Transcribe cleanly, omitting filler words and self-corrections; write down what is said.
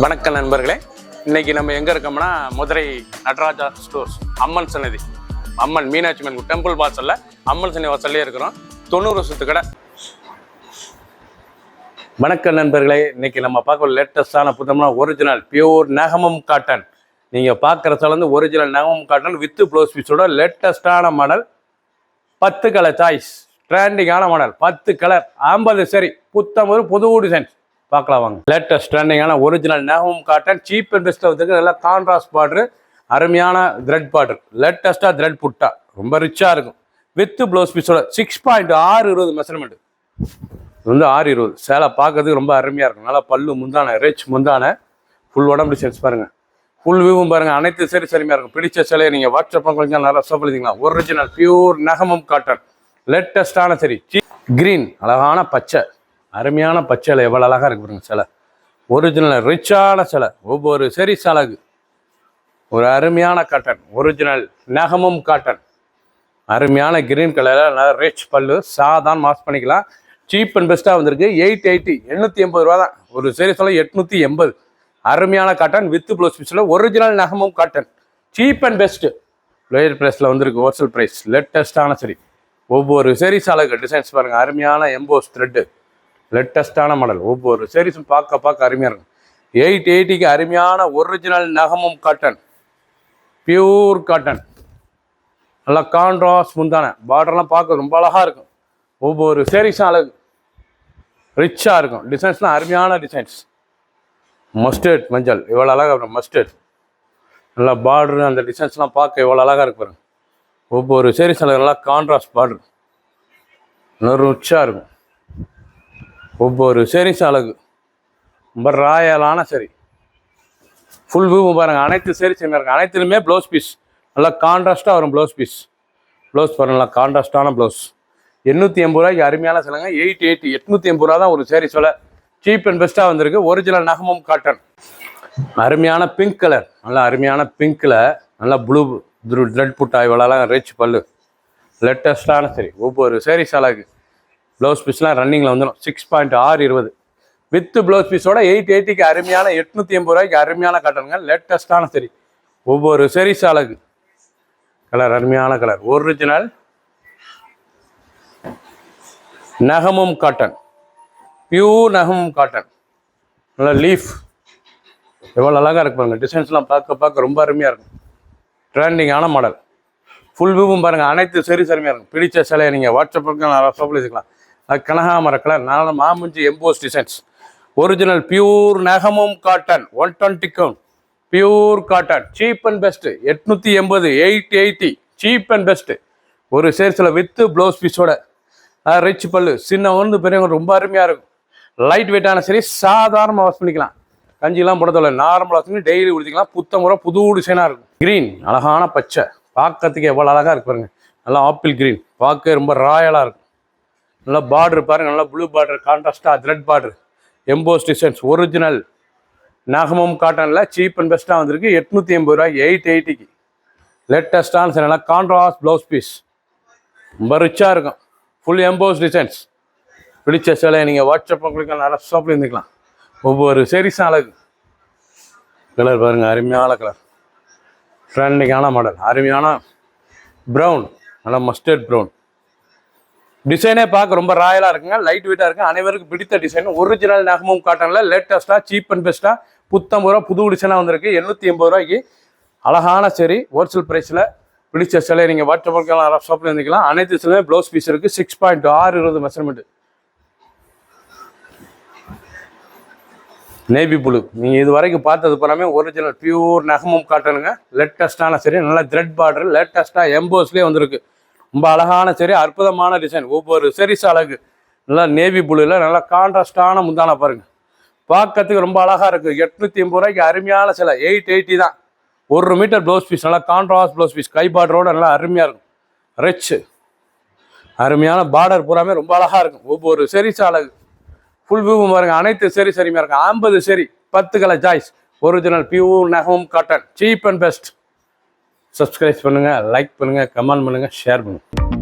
வணக்கம் நண்பர்களே, இன்னைக்கு நம்ம எங்க இருக்கோம்னா மதுரை நடராஜா ஸ்டோர்ஸ் அம்மன் சன்னதி, அம்மன் மீனாட்சி அம்மன் டெம்பிள் வாசல்ல அம்மன் சன்னதி வாசல்லே இருக்கிறோம். 90 வருஷத்து கடை. வணக்கம் நண்பர்களே, இன்னைக்கு நம்ம பார்க்க லேட்டஸ்டான புத்தகம்னா ஒரிஜினல் பியூர் நகமம் காட்டன். நீங்க பார்க்குறதுல வந்து ஒரிஜினல் நகமம் காட்டன் வித் ப்ளவுஸ் பீஸோட லேட்டஸ்டான மாடல். 10 கலர் சாய்ஸ், ட்ரெண்டிங்கான மாடல், 10 கலர், 50 சரி, புத்தம் ஒரு புது டிசைன் பார்க்கலாம் வாங்க. லேட்டஸ்ட் ட்ரெண்டிங்கான ஒரிஜினல் நகமம் காட்டன் சீப் அண்ட் பெஸ்ட்டில் வந்துருக்கு. நல்லா கான்ட்ராஸ்ட் பார்டரு, அருமையான த்ரெட் பார்டர், லேட்டஸ்ட்டாக த்ரெட் புட்டா, ரொம்ப ரிச்சாக இருக்கும். வித் ப்ளவுஸ் பீஸோட 6.620 மெஷர்மெண்ட். இது வந்து 620. சேலை பார்க்கறதுக்கு ரொம்ப அருமையாக இருக்கும். நல்லா பல்லு முந்தான, ரிச் முந்தான, ஃபுல் உடம்பு டிசைன்ஸ் பாருங்கள், ஃபுல் வியூவும் பாருங்கள், அனைத்து சரி சரிமையாக இருக்கும். பிடிச்ச சிலையை நீங்கள் வாட்ஸ்அப் பண்ணிக்கலாம், நல்லா சோப்பளிக்கலாம். ஒரிஜினல் பியூர் நகமம் காட்டன் லேட்டஸ்டான சரி. கிரீன் அழகான பச்சை, அருமையான பச்சையில் எவ்வளோ அழகாக இருக்கு பாருங்க. சிலை ஒரிஜினல் ரிச்சான சிலை. ஒவ்வொரு சரி சிலைக்கு ஒரு அருமையான காட்டன், ஒரிஜினல் நகமும் காட்டன், அருமையான கிரீன் கலரில் நல்லா ரிச் பல்லு, சாதான் மாஸ் பண்ணிக்கலாம். சீப் அண்ட் பெஸ்ட்டாக வந்திருக்கு. 880, 880 ரூபா தான் ஒரு சரி சிலை. 880 அருமையான காட்டன் வித் ப்ளவுஸ் பீஸில் ஒரிஜினல் நகமும் cotton cheap and best lower ப்ரைஸில் வந்திருக்கு. ஹோல்சேல் ப்ரைஸ் லேட்டஸ்டான சரி. ஒவ்வொரு சரி சாலைக்கு டிசைன்ஸ் பாருங்கள், அருமையான எம்போஸ் த்ரெட்டு, லேட்டஸ்டான மாடல். ஒவ்வொரு சீரீஸும் பார்க்க அருமையாக இருக்கும். 880க்கு அருமையான ஒரிஜினல் நகமும் காட்டன், பியூர் காட்டன், நல்லா கான்ட்ராஸ்ட் முந்தான, பார்டர்லாம் பார்க்க ரொம்ப அழகாக இருக்கும். ஒவ்வொரு சீரீஸும் அழகு ரிச்சாக இருக்கும். டிசைன்ஸ்லாம் அருமையான டிசைன்ஸ். மஸ்டர்ட் மஞ்சள் எவ்வளோ அழகாக இருக்கும். மஸ்டர்ட் நல்லா பார்டரு, அந்த டிசைன்ஸ்லாம் பார்க்க எவ்வளோ அழகாக இருக்கு பாருங்க. ஒவ்வொரு சீரீஸ் அழகு நல்லா கான்ட்ராஸ்ட் பார்டர், நல்லா ரிச்சாக இருக்கும். ஒவ்வொரு சீரீஸ் அழகு ரொம்ப ராயலான சரி. ஃபுல் வியூ பாருங்கள், அனைத்து சீரீஸ் என்ன இருக்குது. அனைத்துலையுமே ப்ளவுஸ் பீஸ் நல்லா கான்ட்ராஸ்ட்டாக வரும். ப்ளவுஸ் பீஸ் ப்ளவுஸ் பாருங்கள், நல்லா கான்ட்ராஸ்டான ப்ளவுஸ். 880 ரூபாய்க்கு அருமையான சிலைங்க. 880, 880 ரூபா தான் ஒரு சீரீஸ் விலை. சீப் அண்ட் பெஸ்ட்டாக வந்திருக்கு. ஒரிஜினல் நகமும் காட்டன். அருமையான பிங்க் கலர், நல்லா அருமையான பிங்க்கில் நல்லா ப்ளூ த்ரெட் புட்டா, இவ்வளோலாம் ரிச் பல்லு, லேட்டஸ்டான சரி. ஒவ்வொரு சீரீஸ் அழகு. ப்ளவுஸ் பீஸ்லாம் ரன்னிங்கில் வந்துடும். 6.620 வித் ப்ளவுஸ் பீஸோட 880க்கு அருமையான 880 ரூபாய்க்கு அருமையான காட்டனுங்க. லேட்டஸ்டான சரி. ஒவ்வொரு சீரீஸ் அழகு. கலர் அருமையான கலர். ஒரிஜினல் நகமும் காட்டன், பியூர் நகமும் காட்டன், நல்லா லீஃப் எவ்வளோ அழகாக இருக்கு பாருங்க. டிசைன்ஸ்லாம் பார்க்க ரொம்ப அருமையாக இருக்கும். ட்ரெண்டிங்கான மாடல். ஃபுல் வியூவும் பாருங்கள், அனைத்து சீரீஸ் அருமையாக இருக்கும். பிடிச்ச சிலையை நீங்கள் வாட்ஸ்அப்புக்கு எடுத்துக்கலாம். கனகாமர கலர், நாலு மாமுஞ்சி எம்போஸ் டிசைன்ஸ். ஒரிஜினல் பியூர் நகமும் cotton 120 count pure cotton cheap and best. 880, 880 cheap and best. ஒரு சேர்ஸில் வித்து ப்ளவுஸ் பீஸோட ரிச் பல்லு, சின்ன ஒன்று பெரியவங்க ரொம்ப அருமையாக இருக்கும். லைட் வெயிட்டான சரி, சாதாரணமாக வாஷ் பண்ணிக்கலாம். கஞ்சிலாம் போடதில்லை, நார்மலாக வாஷ் பண்ணி டெய்லி குடிச்சிக்கலாம். முறை புது டிசைனாக இருக்கும். க்ரீன் அழகான பச்சை, பார்க்கறதுக்கு எவ்வளோ அழகாக இருக்கு பாருங்க. நல்லா ஆப்பிள் க்ரீன் பார்க்க ரொம்ப ராயலாக இருக்கும். நல்லா பார்டர் பாருங்கள், நல்லா ப்ளூ பார்டர், கான்ட்ராஸ்டாக thread border, emboss designs. Original நகமும் காட்டனில் சீப் அண்ட் பெஸ்ட்டாக வந்திருக்கு. 880 ரூபாய்க்கு 880க்கு லேட்டஸ்டான சரி. நல்லா கான்ட்ராஸ்ட் ப்ளவுஸ் பீஸ், ரொம்ப ரிச்சாக இருக்கும். Full EMBOSS designs. பிடிச்ச சிலையை நீங்கள் வாட்ஸ்அப் உங்களுக்கு நல்லா ஷாப்பில் இருந்துக்கலாம். ஒவ்வொரு சீரீஸும் அழகு. கலர் பாருங்கள், அருமையான கலர், ட்ரெண்டிங்கான மாடல், அருமையான ப்ரௌன், நல்லா மஸ்டர்ட் ப்ரௌன். டிசைனே பார்க்க ரொம்ப ராயலாக இருக்குங்க. லைட் வெயிட்டாக இருக்குது. அனைவருக்கும் பிடித்த டிசைன். ஒரிஜினல் நகமும் காட்டனில் லேட்டஸ்ட்டாக சீப் அண்ட் பெஸ்ட்டாக 50 ரூபா புது டிசைனாக வந்திருக்கு. 880 ரூபாய்க்கு அழகான சரி. ஹோல்சேல் ப்ரைஸில் பிடிச்ச சிலையை நீங்கள் வாட்ஸ்அப் ஷாப்பில் இருந்துக்கலாம். அனைத்து சிலையுமே ப்ளவுஸ் பீஸ் இருக்குது. 6.620 மெஷர்மெண்ட். நேவி ப்ளூ நீங்கள் இது வரைக்கும் பார்த்தது போனாமே ஒரிஜினல் பியூர் நகமும் காட்டனுங்க. லேட்டஸ்ட்டான சரி, நல்லா த்ரெட் பார்டர், லேட்டஸ்ட்டாக எம்போஸ்லேயே வந்திருக்கு. ரொம்ப அழகான சரி, அற்புதமான டிசைன். ஒவ்வொரு சீரீஸ் அழகு. நல்லா நேவி ப்ளூவில் நல்லா கான்ட்ராஸ்டான முந்தான பாருங்கள், பார்க்கறதுக்கு ரொம்ப அழகாக இருக்குது. 880 ரூபாய்க்கு அருமையான சிலை. 880 தான். 1 மீட்டர் ப்ளவுஸ் பீஸ், நல்லா கான்ட்ராஸ்ட் ப்ளவுஸ் பீஸ், கை பார்டரோட நல்லா அருமையாக இருக்கும். ரிச் அருமையான பார்டர் பூராமே ரொம்ப அழகாக இருக்கும். ஒவ்வொரு சீரீஸ் அழகு. ஃபுல் வியூ பாருங்கள், அனைத்து சீரீஸ் அருமையாக இருக்கும். 50 சரி, 10 கலர் சாய்ஸ். ஒரிஜினல் பியூர் நகமும் cotton cheap and best. Subscribe பண்ணுங்கள், லைக் பண்ணுங்கள், கமெண்ட் பண்ணுங்கள், ஷேர் பண்ணுங்கள்.